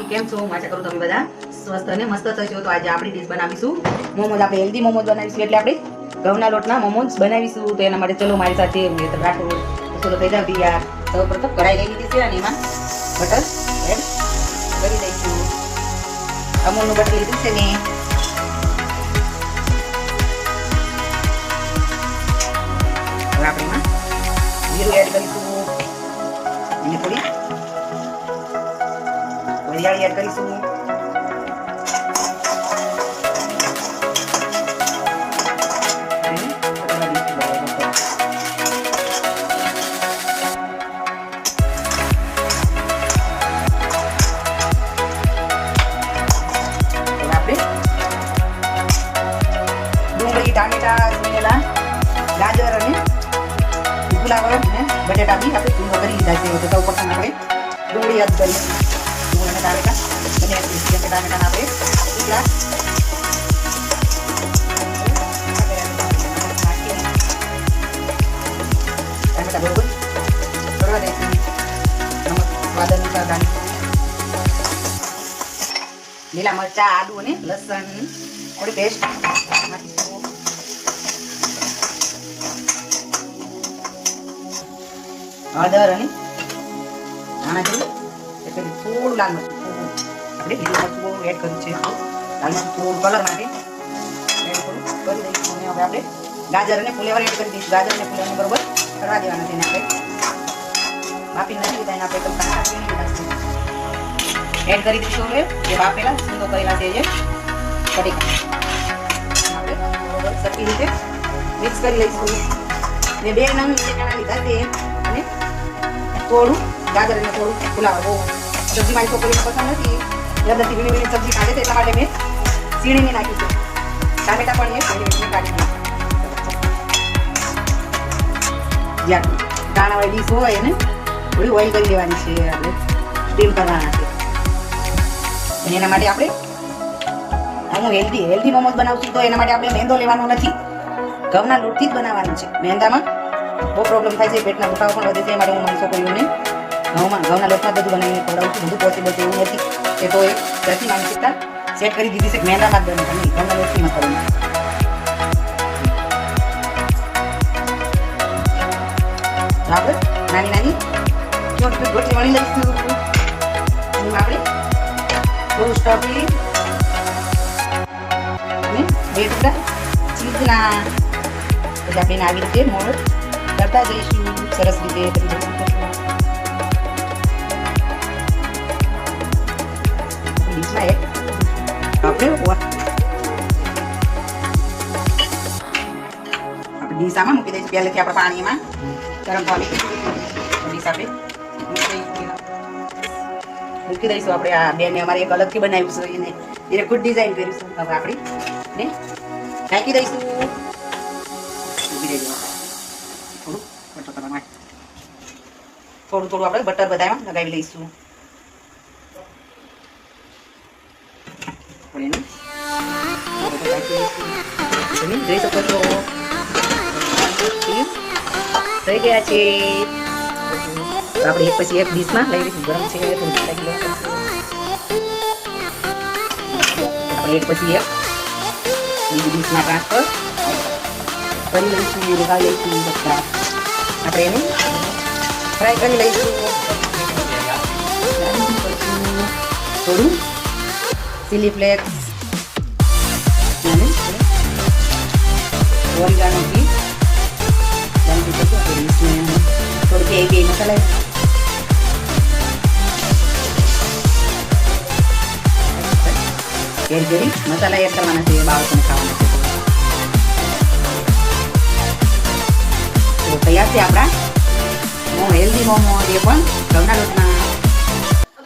બાકી કેમ છો? આશા કરું તમે બધા સ્વસ્થ અને મસ્ત થશો. તો આજે આપણી ડીશ બનાવીશું મોમોઝ. આપણે હેલ્ધી મોમોઝ બનાવીશું એટલે આપણે ઘઉંના લોટના મોમોઝ બનાવીશું. તો એના માટે ચલો મારી સાથે રાખો. ચલો થઈ જાવ તૈયાર. સૌપ્રથમ કઢાઈ લઈ લીધી છે અને એમાં બટર એડ કરી દઈશું. અમૂલનું બટર લીધું છે ને હવે આપણે એમાં જીરું એડ કરીશું અને થોડી વરિયાળી એડ કરીશું. ડુંગળી, ટામેટા, સિંગેલા, ગાજર અને ફુલાવર અને બટેટા બી આપણે ચૂંદો કરી લીધા છે. તો સૌ પ્રથમ આપણે ડુંગળી એડ કરીએ. ડુંગળી અને ટામેટા બંને એડ કરીએ. ટામેટાના આપણે ટુકડા ટામેટા બરોબર કરવા દઈશું. સ્વાદ અનુસાર ધાણી, લીલા મરચા, આદુ અને લસણ થોડી પેસ્ટ નાખીશું. હળદર અને ધાણા જેવું એટલે થોડું લાલ મરચું આપણે લીલું મરચું એડ કર્યું છે. લાલ મરચું થોડું કલર માટે એડ થોડું કરી દઈશું. અને હવે આપણે ગાજર અને ફુલેવર એડ કરી દઈશું. ગાજર અને ફુલેવરને બરોબર કરવા દેવાના છે. એને આપણે બાફી નથી લીધા, એને આપણે એડ કરી દઈશું. હવે જે બાફેલા સૂંદો કરેલા છે જે બટેકા આપણે બરોબર સરખી રીતે મિક્સ કરી લઈશું. ને 2 નંગ ચણા લીધા છે અને થોડું ગાજર અને થોડું ફુલાવર. બહુ સબ્જી મારી છોકરીને પસંદ નથી, જલ્દીથી વીણી વીણી સબ્જી કાઢે છે, એટલા માટે મેં સીણીને નાખી છે. ટામેટા પણ મેં વીણી વીણી કાઢી દીધું. જ્યાં દાણાવાળી ડીશ હોય એને થોડી ઓઇલ કરી લેવાની છે. આપણે સ્ટીમ કરવાના છે. અને એના માટે આપણે હું હેલ્ધી મોમોઝ બનાવશું. તો એના માટે આપણે મેંદો લેવાનો નથી, ઘઉંના લોટથી જ બનાવવાનું છે. મેંદામાં બહુ પ્રોબ્લેમ થાય છે, પેટના દુખાવો પણ વધે છે. એ માટે હું મારી છોકરીઓને ઘઉંના લોટમાં બધું બનાવીને ખવડાવું છું. બધું પોસિબલ છે એવું નથી. એ તો એક ઘરથી માનસિકતા સેટ કરી દીધી છે કે મેંદામાં જ બને, નહીં ઘઉંના લોટથી મત કરવાનું. આપણે નાની નાની રોટલી વણી લઈશું. આપણે થોડું સ્ટફી અને 2 ટુકડા ચીઝના પછી આપણે એને આવી રીતે મોડ કરતા જઈશું. સરસ રીતે ડીશમાં એક આપણે ડીશ આમાં મૂકી દઈશું. પહેલેથી આપણે પાણીમાં ગરમ પાણી ડીશ આપણે મૂકી દઈશું. આપણે આ બેને અમારે એક અલગથી બનાવ્યું છે, એને ખુદ ડિઝાઇન કરીશું. હવે આપણે ને ઢાંકી દઈશું. થોડું આપણે બટર બધામાં લગાવી લઈશું. જોઈ શકો છો થઈ ગયા છે. આપણે એક પછી એક ડીશમાં લઈ લઈશું. ગરમ છે આપણે એક પછી એક બીજી ડીશમાં ટ્રાન્સફર કરી લઈશું. લગાવી લઈશું બધા. આપણે એને ફ્રાય કરી લઈશું. થોડું ચીલી ફ્લેક્સ અને ઓરિગાનો ઘી થોડું બે મસાલા એડ કરી મસાલા એડ કરવાના છે. બાળકોને ખાવાના છે. તો તૈયાર છે આપણા હેલ્ધી મોમો. એ પણ ઘઉંના લોટના.